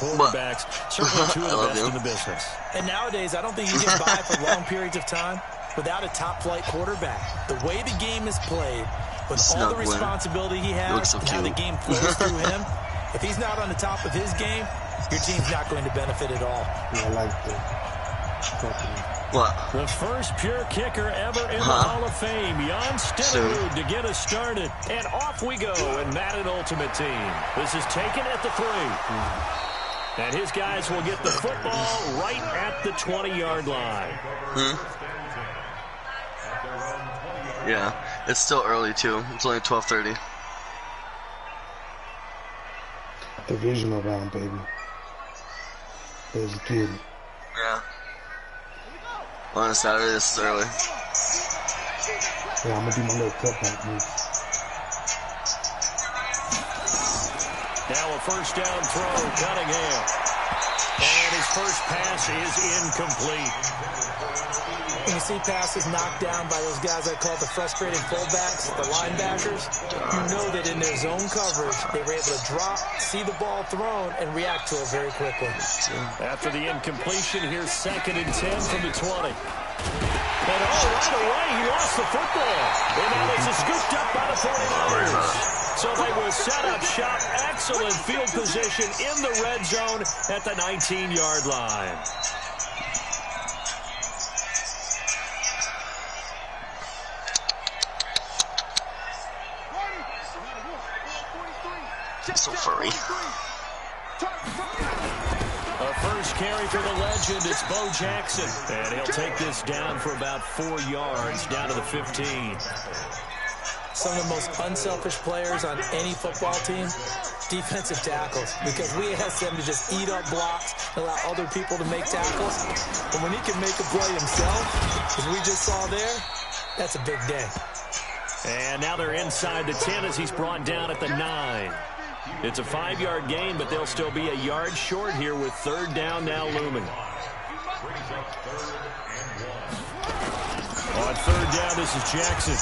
quarterbacks, certainly two of the best in the business. And nowadays, I don't think you can buy for long periods of time without a top-flight quarterback. The way the game is played, with all the responsibility he has, and how the game flows through him, if he's not on the top of his game, your team's not going to benefit at all. Yeah, I like that. What? The first pure kicker ever in the Hall of Fame, Jan Stenerud, to get us started. And off we go in Madden Ultimate Team. This is taken at the 3. And his guys will get the football right at the 20-yard line. Yeah, it's still early, too. It's only 12:30. Divisional round, baby. Let's get it. Yeah. On a Saturday, this is early. Yeah, I'm gonna do my little cutback move. Now a first down throw, Cunningham. And his first pass is incomplete. When you see passes knocked down by those guys I call the frustrated fullbacks, the linebackers, you know that in their zone coverage, they were able to drop, see the ball thrown, and react to it very quickly. After the incompletion, here's 2nd and 10 from the 20. And right away, he lost the football. And now this is scooped up by the 49ers. So they will set up shop. Excellent field position in the red zone at the 19-yard line. So furry. A first carry for the legend. It's Bo Jackson. And he'll take this down for about 4 yards, down to the 15. Some of the most unselfish players on any football team, defensive tackles, because we ask them to just eat up blocks, allow other people to make tackles. But when he can make a play himself, as we just saw there, that's a big day. And now they're inside the 10 as he's brought down at the 9. It's a 5-yard gain, but they'll still be a yard short here with 3rd down now looming. On 3rd down, this is Jackson.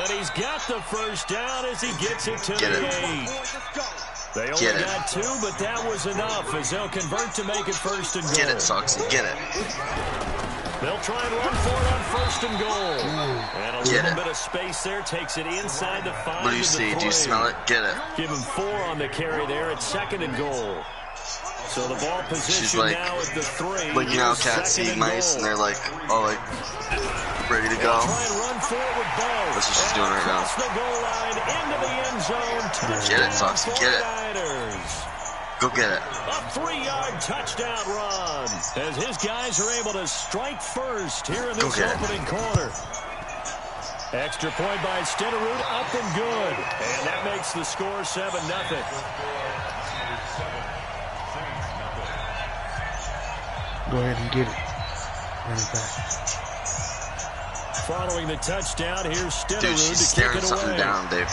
And he's got the first down as he gets it to the 8. They only got 2, but that was enough as they'll convert to make it 1st and goal. Get it, Soxy, get it. They'll try and run for it on 1st and goal. And a little bit of space there takes it inside the 5. What do you see? Do you smell it? Get it. Give him 4 on the carry there at 2nd and goal. So the ball position like, now at the 3. Like, you know, cats see mice and they're like, all like, ready to go. Try and run for it with Bo. That's what she's doing right now. Across the goal line into the end zone. Touchdown, get it, Soxy, get it. Go get it. A 3-yard touchdown run as his guys are able to strike first here in this opening quarter. Extra point by Stenerud, up and good. And that makes the score 7-0. Go ahead and get it. Run it back. Following the touchdown, here's Stenerud to kick it away. Dude, she's staring something down, Dave.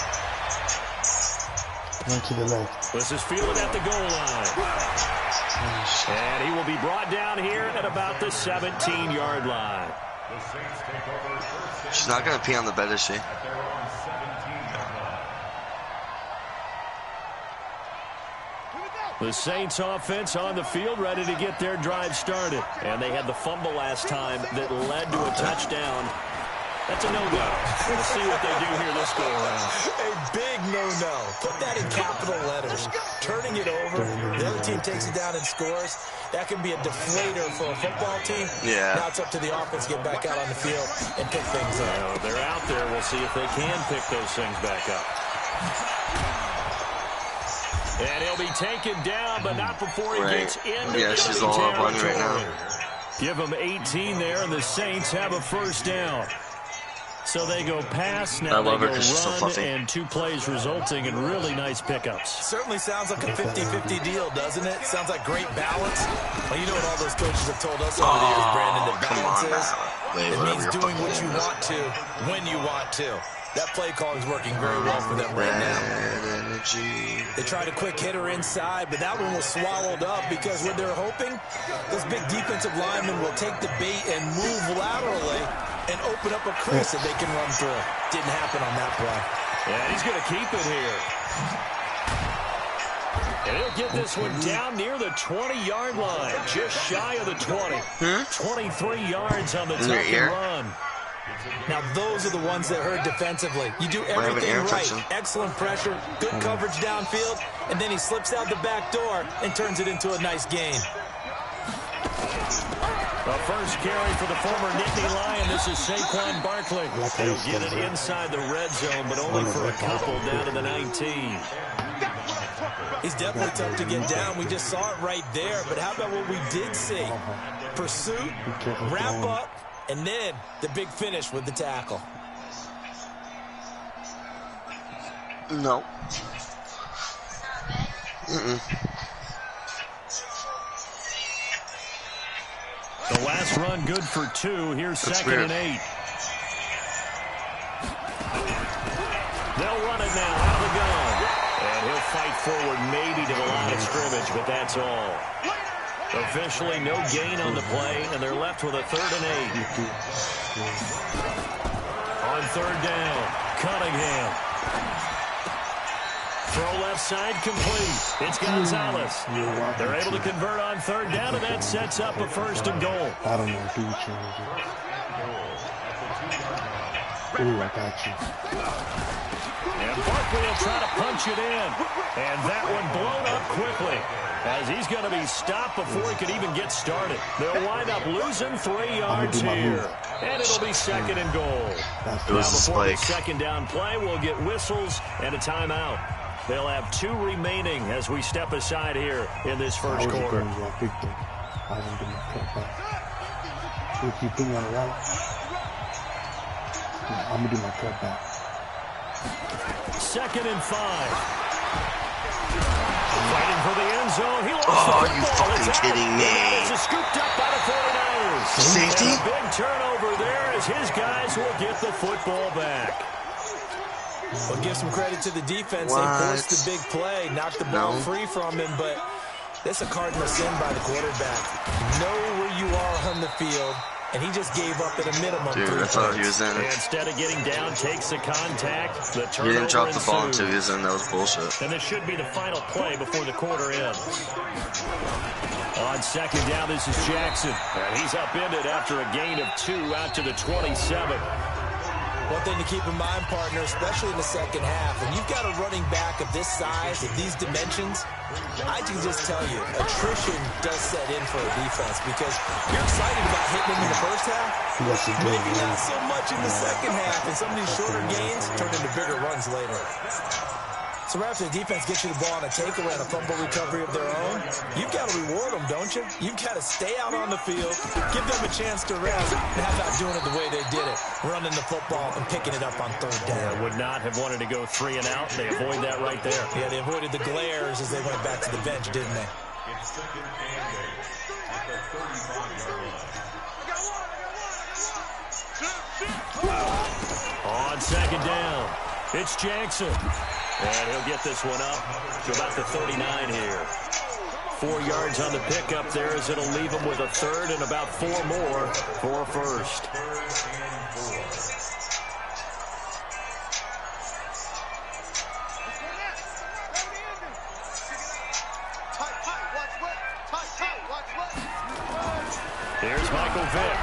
Run to the left. This is fielded at the goal line. And he will be brought down here at about the 17-yard line. She's not going to pee on the bed, is she? The Saints offense on the field ready to get their drive started. And they had the fumble last time that led to a touchdown. That's a no-go. We'll see what they do here this go around. A big no-no. Put that in capital letters. Turning it over, the other team takes it down and scores. That can be a deflator for a football team. Yeah. Now it's up to the offense to get back out on the field and pick things up. They're out there. We'll see if they can pick those things back up. And he'll be taken down, but not before he gets into the she's all up on you right now. Give them 18 there, and the Saints have a first down. So they go pass, now they go run, and 2 plays resulting in really nice pickups. Certainly sounds like a 50-50 deal, doesn't it? Sounds like great balance. Well, you know what all those coaches have told us over the years, Brandon, that balance is? It means doing what you want to, when you want to. That play call is working very well for them right now. They tried a quick hitter inside, but that one was swallowed up because what they're hoping, those big defensive linemen will take the bait and move laterally and open up a crease that they can run through. Didn't happen on that play. Yeah, he's going to keep it here. And he'll get this one down near the 20-yard line, just shy of the 20. 23 yards on the tuck and run. Now, those are the ones that hurt defensively. You do everything right. Excellent pressure, good coverage downfield, and then he slips out the back door and turns it into a nice gain. The first carry for the former Nittany Lion. This is Saquon Barkley. He'll get it inside the red zone, but only for a couple down to the 19. He's definitely tough to get down. We just saw it right there. But how about what we did see? Pursuit, wrap up, and then the big finish with the tackle. No. The last run good for 2. Here's second and 8. They'll run it now out of the gun. And he'll fight forward maybe to the line of scrimmage, but that's all. Officially no gain on the play, and they're left with a 3rd and 8. On 3rd down, Cunningham. Throw left side complete. It's Gonzalez. They're able to convert on 3rd down, and that sets up a 1st and goal. I don't know, do what you want to do. Ooh, I got you. And Barkley will try to punch it in. And that one blown up quickly, as he's going to be stopped before he could even get started. They'll wind up losing 3 yards here. And it'll be 2nd and goal. It was a spike. The 2nd down play, we'll get whistles and a timeout. They'll have 2 remaining as we step aside here in this first quarter. I didn't do my cutback. Should keep putting on the route? Yeah, I'm going to do my cutback. 2nd and 5. Fighting for the end zone. He lost the Oh, football. you fucking kidding me. It's scooped up by the 49ers. Safety? And a big turnover there as his guys will get the football back. Well, give some credit to the defense. They forced the big play, knocked the ball free from him, but that's a cardinal sin by the quarterback. Know where you are on the field, and he just gave up at a minimum. Dude, I thought he was in it. Instead of getting down, takes the contact. The turnover he didn't drop the ball ensues. until he was in. That was bullshit. And this should be the final play before the quarter ends. On 2nd down, this is Jackson. And he's upended after a gain of 2 out to the 27. One thing to keep in mind, partner, especially in the second half, when you've got a running back of this size, of these dimensions, I can just tell you, attrition does set in for a defense because you're excited about hitting him in the first half, maybe not so much in the second half, and some of these shorter gains turn into bigger runs later. So right after the defense gets you the ball on a takeaway and a fumble recovery of their own, you've got to reward them, don't you? You've got to stay out on the field, give them a chance to rest, and how about doing it the way they did it, running the football and picking it up on 3rd down. Would not have wanted to go 3 and out. They avoid that right there. Yeah, they avoided the glares as they went back to the bench, didn't they? On 2nd down, it's Jackson. And he'll get this one up to about the 39 here. 4 yards on the pickup there as it'll leave him with a 3rd and about 4 more for a 1st. Here's Michael Vick.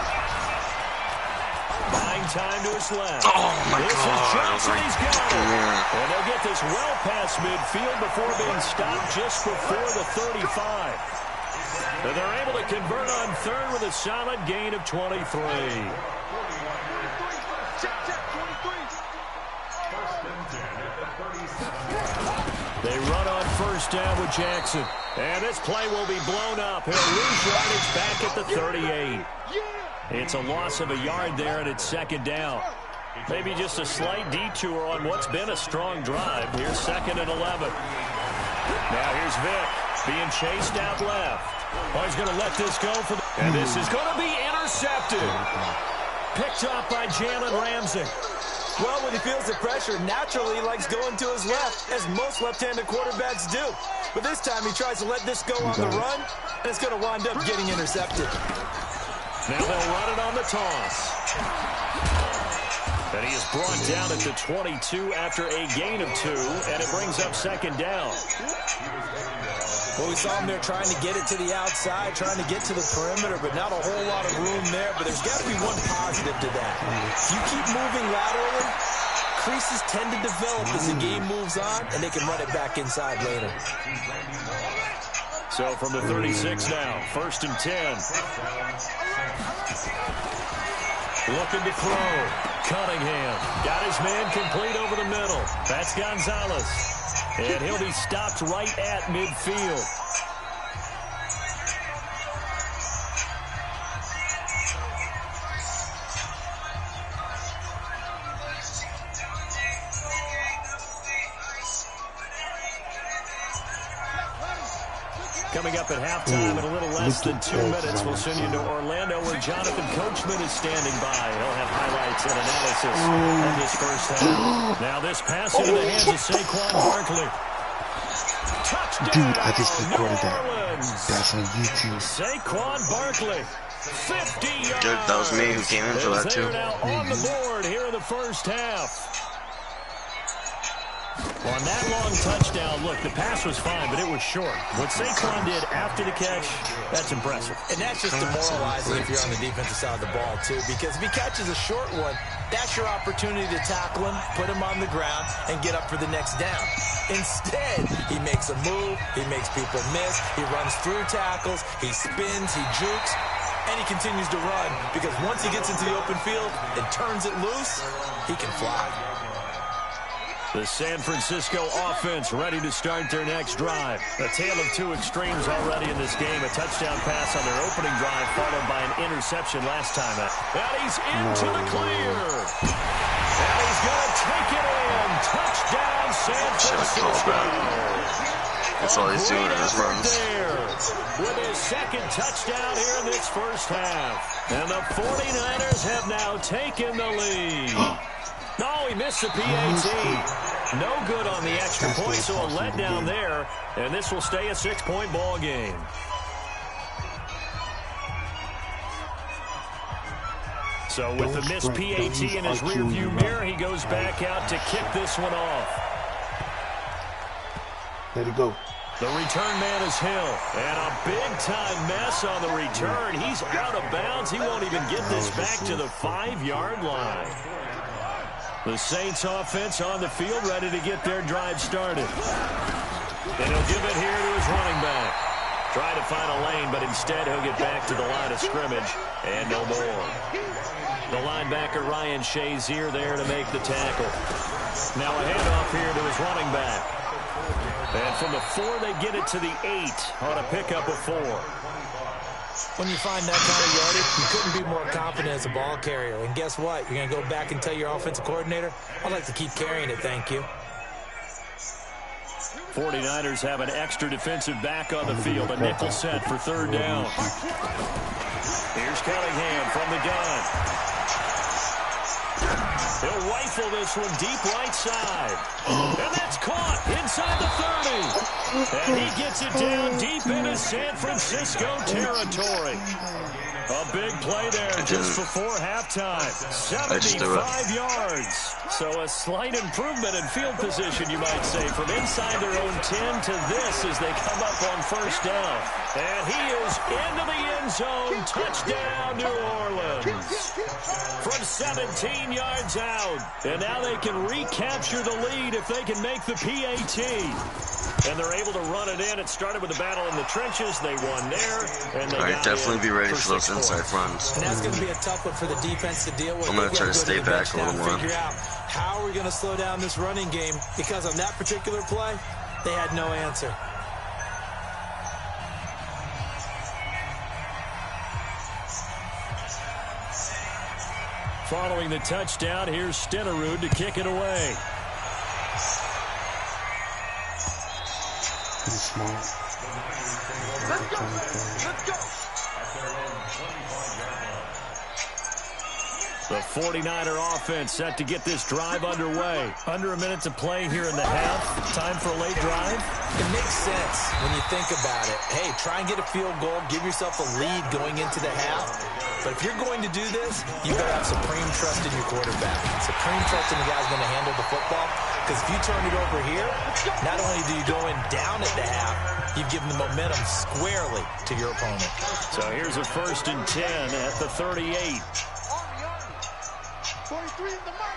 Buying time to his left. Oh, my This God. is Johnson. He's got it. Yeah. And they'll get this well past midfield before being stopped just before the 35. And they're able to convert on 3rd with a solid gain of 23. They run on 1st down with Jackson. And this play will be blown up. He'll lose yardage back at the 38. It's a loss of a yard there, and it's 2nd down. Maybe just a slight detour on what's been a strong drive. Here's 2nd and 11. Now here's Vick being chased out left. Oh, he's going to let this go for the... And this is going to be intercepted. Picked off by Jalen Ramsey. Well, when he feels the pressure, naturally he likes going to his left, as most left-handed quarterbacks do. But this time he tries to let this go on the run, and it's going to wind up getting intercepted. Now they'll run it on the toss. And he is brought down at the 22 after a gain of 2, and it brings up second down. Well, we saw him there trying to get it to the outside, trying to get to the perimeter, but not a whole lot of room there. But there's got to be one positive to that. If you keep moving laterally, creases tend to develop as the game moves on, and they can run it back inside later. So from the 36 now, 1st and 10. Looking to throw. Cunningham got his man complete over the middle. That's Gonzalez. And he'll be stopped right at midfield. Coming up at halftime in a little less than 2 minutes, we'll send you to Orlando where Jonathan Coachman is standing by. He'll have highlights and analysis of this first half. Now this pass into the hands of Saquon Barkley. Touchdown, dude, I just recorded that. Orleans. That's on YouTube. Saquon Barkley, 50 yards. Dude, that was me who came in for that too. They're now on the board here in the first half. On that long touchdown, look, the pass was fine, but it was short. What Saquon did after the catch, that's impressive. And that's just demoralizing if you're on the defensive side of the ball, too, because if he catches a short one, that's your opportunity to tackle him, put him on the ground, and get up for the next down. Instead, he makes a move, he makes people miss, he runs through tackles, he spins, he jukes, and he continues to run, because once he gets into the open field and turns it loose, he can fly. The San Francisco offense ready to start their next drive. A tale of two extremes already in this game. A touchdown pass on their opening drive followed by an interception last time. And he's into the clear. And he's going to take it in. Touchdown San Francisco. That's all he's doing in his runs. With his second touchdown here in this first half. And the 49ers have now taken the lead. No, he missed the PAT. No good on the extra point, so a letdown there. And this will stay a 6-point ball game. So with the missed PAT in his rearview mirror, he goes back out to kick this one off. Let it go. The return man is Hill. And a big-time mess on the return. He's out of bounds. He won't even get this back to the 5-yard line. The Saints offense on the field ready to get their drive started. And he'll give it here to his running back. Try to find a lane, but instead he'll get back to the line of scrimmage and no more. The linebacker Ryan Shazier there to make the tackle. Now a handoff here to his running back. And from the 4, they get it to the 8 on a pickup of 4. When you find that kind of yardage, you couldn't be more confident as a ball carrier. And guess what? You're going to go back and tell your offensive coordinator, I'd like to keep carrying it, thank you. 49ers have an extra defensive back on the field. A nickel set for 3rd down. Here's Cunningham from the gun. He'll rifle this one deep right side. And that's caught inside the 30. And he gets it down deep into San Francisco territory. A big play there just before halftime. 75 yards. So a slight improvement in field position, you might say, from inside their own 10 to this as they come up on 1st down. And he is into the end zone. Touchdown, New Orleans. From 17 yards out. And now they can recapture the lead if they can make the PAT. And they're able to run it in. It started with a battle in the trenches. They won there. And they definitely be ready for those inside runs. And that's going to be a tough one for the defense to deal with. I'm going to try to stay back a little more. Figure out how are we going to slow down this running game, because on that particular play, they had no answer. Following the touchdown, here's Stenerud to kick it away. Small. Let's go. The 49er offense set to get this drive underway. Under a minute to play here in the half. Time for a late drive. It makes sense when you think about it. Hey, try and get a field goal. Give yourself a lead going into the half. But if you're going to do this, you better have supreme trust in your quarterback. Supreme trust in the guy's going to handle the football. Because if you turn it over here, not only do you go in down at the half, you've given the momentum squarely to your opponent. So here's a 1st and 10 at the 38. 43 in the mic.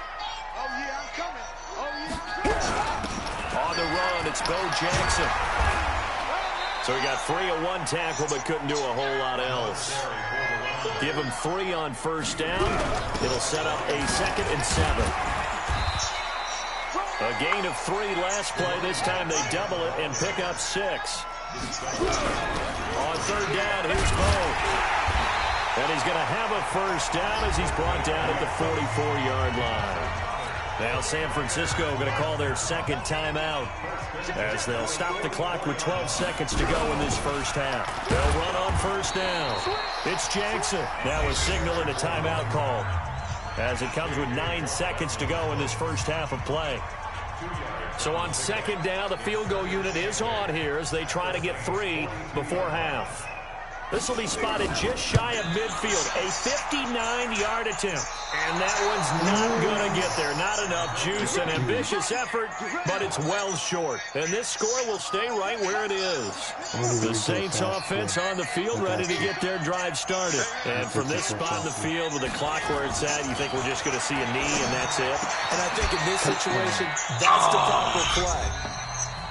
Oh, yeah, I'm coming. Oh, yeah, I'm coming. On the run, it's Bo Jackson. So he got 3 on 1 tackle, but couldn't do a whole lot else. Give him 3 on 1st down. It'll set up a 2nd and 7. A gain of 3 last play. This time they double it and pick up 6. On 3rd down, here's Bo. And he's going to have a 1st down as he's brought down at the 44-yard line. Now San Francisco going to call their 2nd timeout as they'll stop the clock with 12 seconds to go in this 1st half. They'll run on 1st down. It's Jackson. Now a signal and a timeout call as it comes with 9 seconds to go in this 1st half of play. So on 2nd down, the field goal unit is on here as they try to get 3 before half. This will be spotted just shy of midfield. A 59-yard attempt. And that one's not going to get there. Not enough juice. An ambitious effort, but it's well short. And this score will stay right where it is. The Saints offense on the field ready to get their drive started. And from this spot in the field with the clock where it's at, you think we're just going to see a knee and that's it? And I think in this situation, that's the proper play.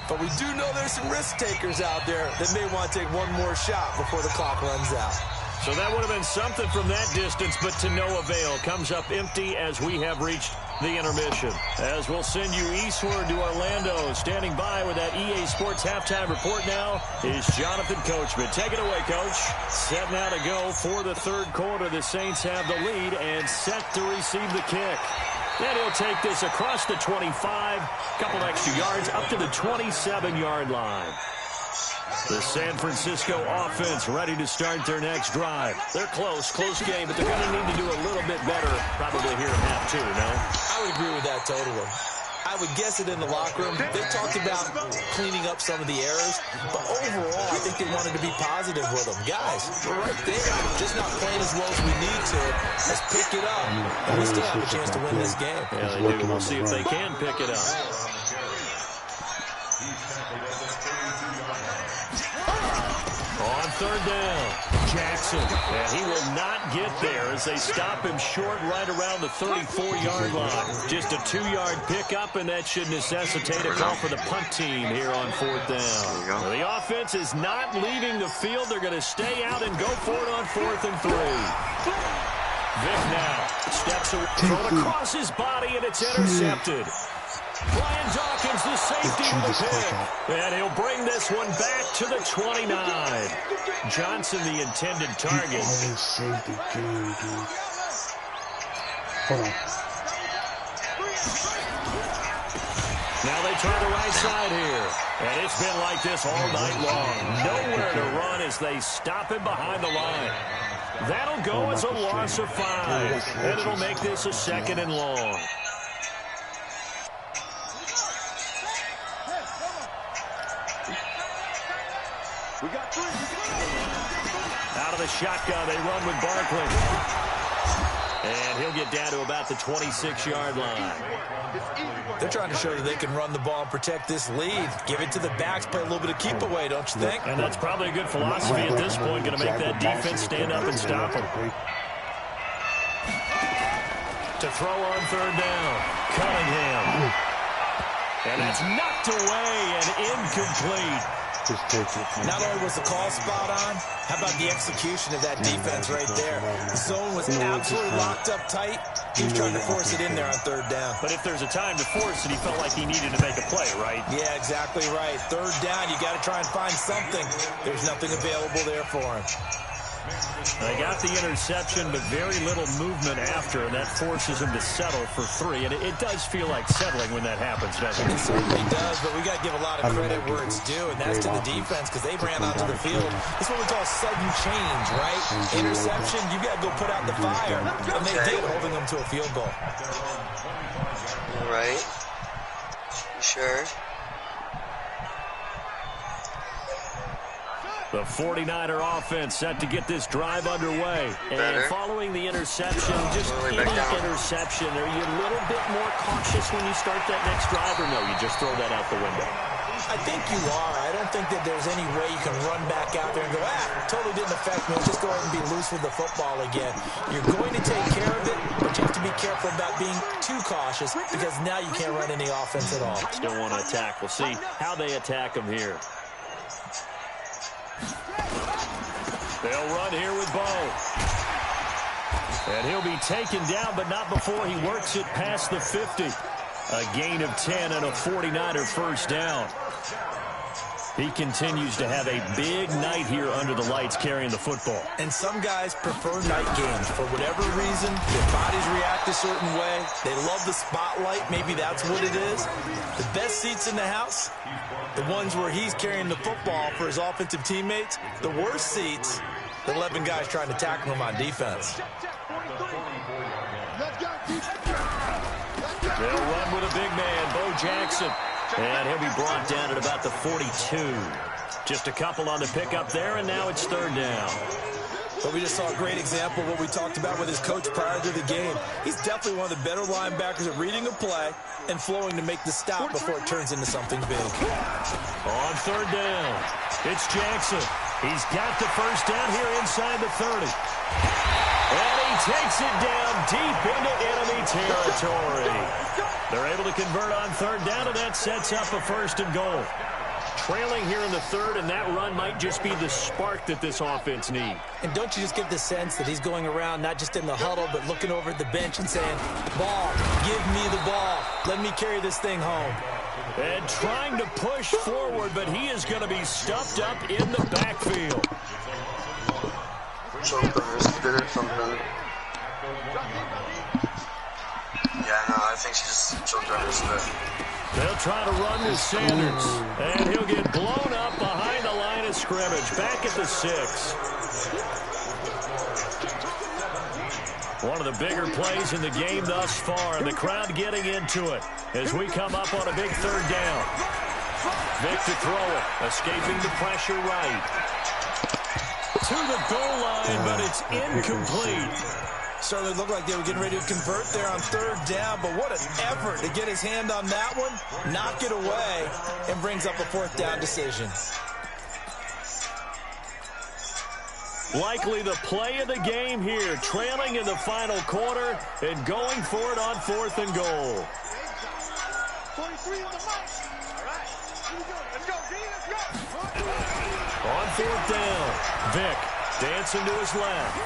But we do know there's some risk takers out there that may want to take one more shot before the clock runs out. So that would have been something from that distance, but to no avail. Comes up empty as we have reached the intermission. As we'll send you eastward to Orlando. Standing by with that EA Sports halftime report now is Jonathan Coachman. Take it away, Coach. Set now to go for the 3rd quarter. The Saints have the lead and set to receive the kick. And he'll take this across the 25, couple extra yards, up to the 27-yard line. The San Francisco offense ready to start their next drive. They're close game, but they're going to need to do a little bit better probably here in half 2, no? I would agree with that totally. I would guess it in the locker room. They talked about cleaning up some of the errors, but overall, I think they wanted to be positive with them. Guys, we're right there. Just not playing as well as we need to. Let's pick it up. And we still have a chance to win this game. Yeah, they do. We'll see if they can pick it up. On 3rd down, Jackson. And he will not get there as they stop him short right around the 34-yard line. Just a 2-yard pickup, and that should necessitate a call for the punt team here on 4th down. The offense is not leaving the field. They're going to stay out and go for it on 4th and 3. Vic now steps away, thrown across his body, and it's intercepted. Brian Dawkins, the safety with the pick. And he'll bring this one back to the 29. Johnson, the intended target. Saved the game, dude. Hold on. Now they try the right side here. And it's been like this all night long. Nowhere to run as they stop him behind the line. That'll go as a loss of 5. And it'll make this a 2nd and long. Out of the shotgun, they run with Barkley. And he'll get down to about the 26-yard line. They're trying to show that they can run the ball and protect this lead. Give it to the backs, play a little bit of keep away, don't you think? And that's probably a good philosophy at this point, going to make that defense stand up and stop them. To throw on 3rd down, Cunningham. And that's knocked away and incomplete. Just take it. Not only was the call spot on, how about the execution of that defense right there? The zone was absolutely locked up tight. He was trying to force it in there on 3rd down. But if there's a time to force it, he felt like he needed to make a play, right? Yeah, exactly right. 3rd down, you got to try and find something. There's nothing available there for him. They got the interception, but very little movement after, and that forces him to settle for 3. And it does feel like settling when that happens, doesn't it? It certainly does, but we got to give a lot of credit where it's due, and that's to the defense because they ran onto the field. This is what we call sudden change, right? Interception, you got to go put out the fire, and they did, holding them to a field goal. Right. You sure? The 49er offense set to get this drive underway. And following the interception, just any interception, are you a little bit more cautious when you start that next drive, or no, you just throw that out the window? I think you are. I don't think that there's any way you can run back out there and go, totally didn't affect me. I'll just go ahead and be loose with the football again. You're going to take care of it, but you have to be careful about being too cautious because now you can't run any offense at all. Still want to attack. We'll see how they attack him here. They'll run here with Bo. And he'll be taken down, but not before he works it past the 50. A gain of 10 and a 49er first down. He continues to have a big night here under the lights carrying the football. And some guys prefer night games. For whatever reason, their bodies react a certain way. They love the spotlight. Maybe that's what it is. The best seats in the house, the ones where he's carrying the football for his offensive teammates. The worst seats, the 11 guys trying to tackle him on defense. They'll run with a big man, Bo Jackson. And he'll be brought down at about the 42. Just a couple on the pickup there, and now it's third down. But we just saw a great example of what we talked about with his coach prior to the game. He's definitely one of the better linebackers at reading a play and flowing to make the stop before it turns into something big. On third down, it's Jackson. He's got the first down here inside the 30. And he takes it down deep into enemy territory. They're able to convert on third down, and that sets up a first and goal. Trailing here in the third, and that run might just be the spark that this offense needs. And don't you just get the sense that he's going around, not just in the huddle, but looking over at the bench and saying, ball, give me the ball. Let me carry this thing home. And trying to push forward, but he is going to be stuffed up in the backfield. Yeah, no, I think she just choked on her spit. They'll try to run with Sanders. And he'll get blown up behind the line of scrimmage. Back at the 6. One of the bigger plays in the game thus far. And the crowd getting into it as we come up on a big third down. Vic to throw it. Escaping the pressure right. To the goal line, but it's incomplete. Certainly looked like they were getting ready to convert there on third down, but what an effort to get his hand on that one, knock it away, and brings up a fourth down decision. Likely the play of the game here, trailing in the final quarter and going for it on fourth and goal. 23 on the mark. All right, here we go. Let's go, D. Let's go. On fourth down, Vic dancing to his left.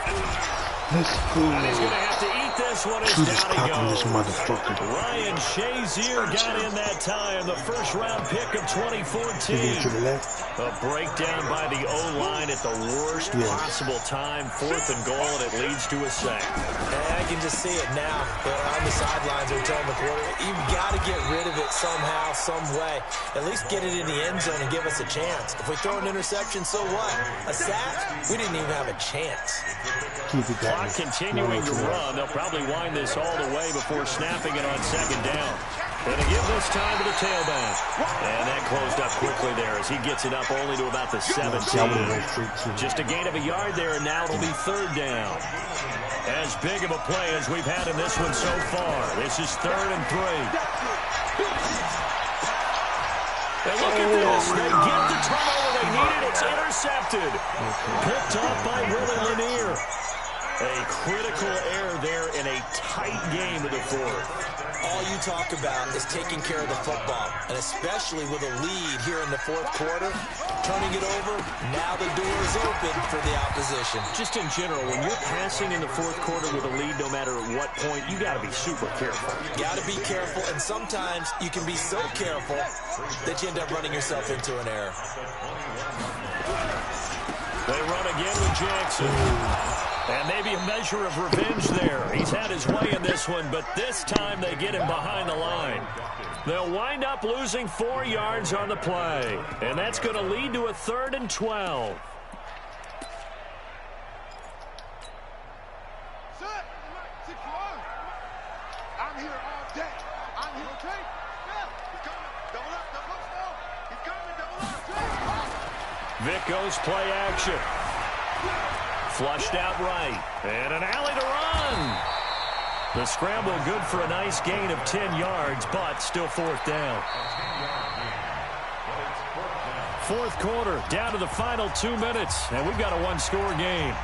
Let's go. And he's going to have to eat this one as Jesus, down he goes. this motherfucker. Ryan Shazier got in that time, the first-round pick of 2014. To the left. A breakdown by the O-line at the worst possible time. Fourth and goal, and it leads to a sack. And I can just see it now. They're on the sidelines. They're telling the quarter, you've got to get rid of it somehow, some way. At least get it in the end zone and give us a chance. If we throw an interception, so what? A sack? We didn't even have a chance. Clock continuing to run. They'll probably wind this all the way before snapping it on second down. And to give this time to the tailback. And that closed up quickly there as he gets it up only to about the 17. Just a gain of a yard there, and now it'll be third down. As big of a play as we've had in this one so far. This is 3rd and 3. And look at this. They get the turnover they needed. It's intercepted. Picked off by Willie Lanier. A critical error there in a tight game of the fourth. All you talk about is taking care of the football, and especially with a lead here in the fourth quarter, turning it over, now the door is open for the opposition. Just in general, when you're passing in the fourth quarter with a lead, no matter at what point, you got to be super careful. Got to be careful, and sometimes you can be so careful that you end up running yourself into an error. They run again with Jackson. And maybe a measure of revenge there. He's had his way in this one, but this time they get him behind the line. They'll wind up losing 4 yards on the play. And that's going to lead to a 3rd and 12. I'm here all day. I'm here. Okay? Yeah. He's coming. Double up. Double up. He's coming. Double up. Vic goes play action. Flushed out right. And an alley to run. The scramble good for a nice gain of 10 yards, but still fourth down. Fourth quarter, down to the final 2 minutes, and we've got a one-score game.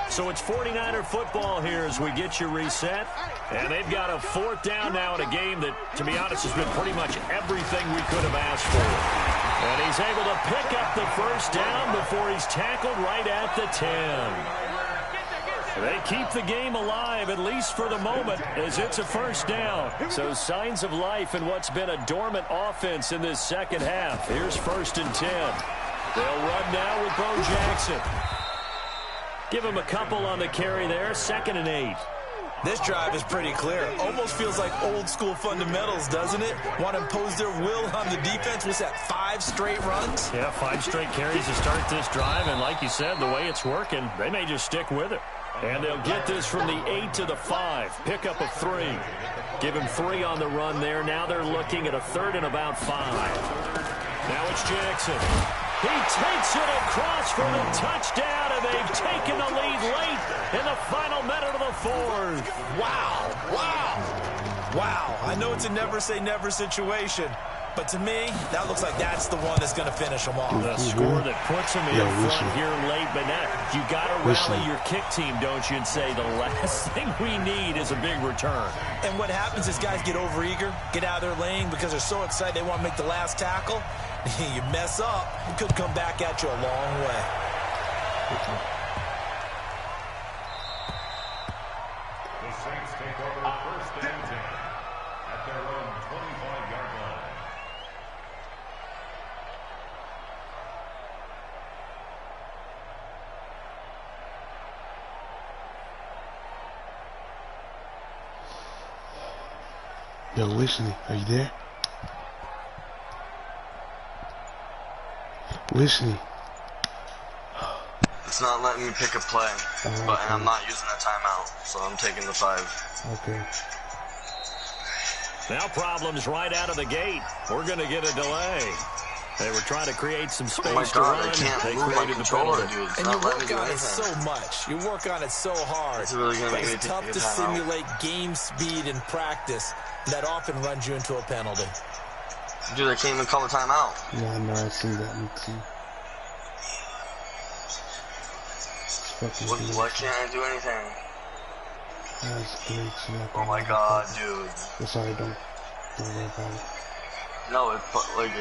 So it's 49er football here as we get you reset. And they've got a fourth down now in a game that, to be honest, has been pretty much everything we could have asked for. And he's able to pick up the first down before he's tackled right at the 10. They keep the game alive, at least for the moment, as it's a first down. So signs of life in what's been a dormant offense in this second half. Here's 1st and 10. They'll run now with Bo Jackson. Give him a couple on the carry there. 2nd and 8. This drive is pretty clear. Almost feels like old school fundamentals, doesn't it? Want to impose their will on the defense. Was that 5 straight runs? Yeah, 5 straight carries to start this drive. And like you said, the way it's working, they may just stick with it. And they'll get this from the 8 to the 5. Pickup of 3. Give him 3 on the run there. Now they're looking at a 3rd and about 5. Now it's Jackson. He takes it across for the touchdown, and they've taken the lead late in the final minute of the 4th. Wow. Wow. Wow. I know it's a never-say-never situation, but to me, that looks like that's the one that's going to finish them off. The score that puts them in front here late, but now you got to rally your kick team, don't you, and say the last thing we need is a big return. And what happens is guys get overeager, get out of their lane because they're so excited they want to make the last tackle. You mess up, it could come back at you a long way. The Saints take over 1st and 10 at their own 25-yard line. Yo, listening, are you there? Listening. It's not letting me pick a play, but and I'm not using a timeout, so I'm taking the 5. Okay. Now problems right out of the gate. We're going to get a delay. They were trying to create some space to run. They created the penalty. And you work on it so much. You work on it so hard. It's really going to it's tough to simulate game speed in practice. That often runs you into a penalty. Dude, I can't even call the timeout. Yeah, I know, I see that. Me too. Why can't I do anything? That's glitch. Oh my god, dude. It's alright, don't worry about it. No, it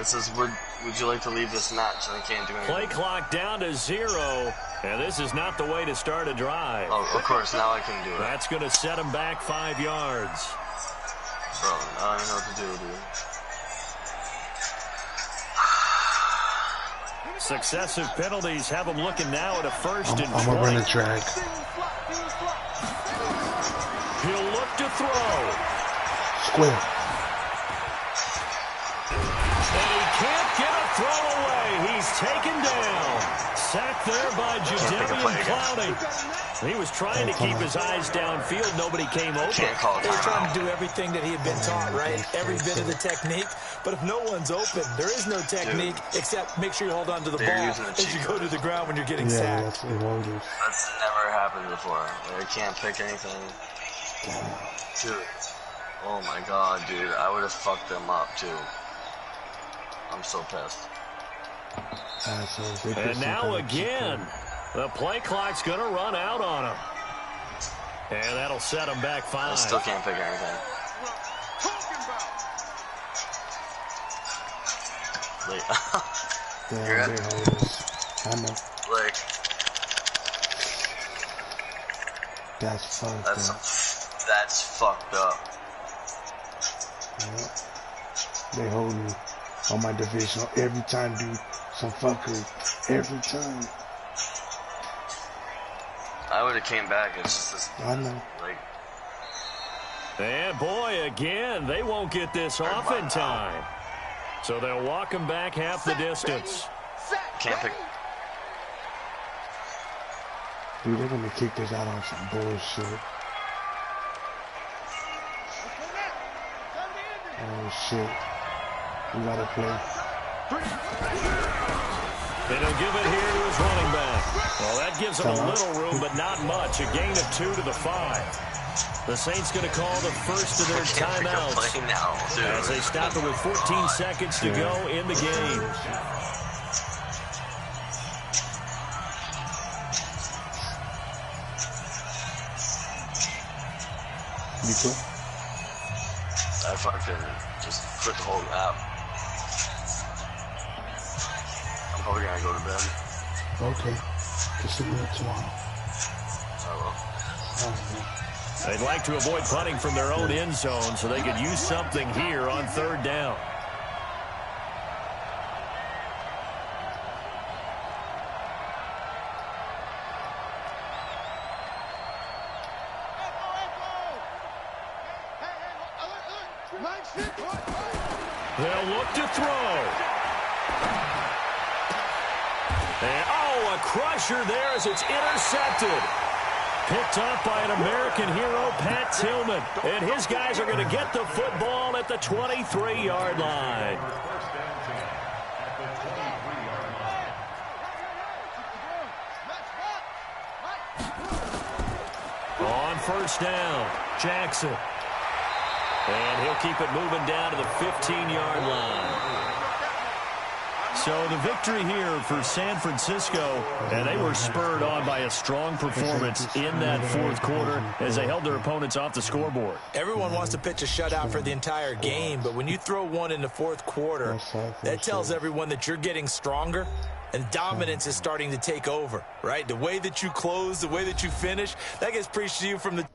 says, would you like to leave this match? And I can't do anything. Play clock down to 0. And this is not the way to start a drive. Oh, of course, now I can do it. That's going to set them back 5 yards. Bro, I don't know what to do, dude. Successive penalties have them looking now at a 1st and 20. I'm going to run the track. He'll look to throw. Square. And he can't get a throw away. He's taken down. Sacked there by Jadeveon Clowney. He was trying to keep his eyes downfield. Nobody came open. They were trying to do everything that he had been taught, right? Every bit of the technique. But if no one's open, there is no technique except make sure you hold on to the ball as you go to the ground when you're getting sacked. That's never happened before. I can't pick anything. Dude. Oh my god, dude. I would have fucked them up, too. I'm so pissed. And now again, the play clock's going to run out on him. And that'll set him back 5. I still can't pick anything. I know. Like, that's fucked up. That's fucked up. Yeah. They hold me on my divisional every time, dude. Some fuckery. Every time. I would have came back. It's just this. I know. Like. And boy, again, they won't get this off in time. So they'll walk him back half the distance. Can't pick. Dude, they're gonna kick this out on some bullshit. Oh, shit. We gotta play. And he'll give it here to his running back. Well, that gives him a little room, but not much. A gain of 2 to the 5. The Saints going to call the first of their timeouts as they stop it with 14 seconds to go in the game. You cool? I fucking just quit the whole app. I'm probably gonna go to bed. Okay. Just see you tomorrow. I will. They'd like to avoid punting from their own end zone so they could use something here on 3rd down. They'll look to throw. And, oh, a crusher there as it's intercepted. Picked up by an American hero, Pat Tillman. And his guys are going to get the football at the 23-yard line. On 1st down, Jackson. And he'll keep it moving down to the 15-yard line. So the victory here for San Francisco, and they were spurred on by a strong performance in that 4th quarter as they held their opponents off the scoreboard. Everyone wants to pitch a shutout for the entire game, but when you throw one in the 4th quarter, that tells everyone that you're getting stronger and dominance is starting to take over, right? The way that you close, the way that you finish, that gets preached to you from the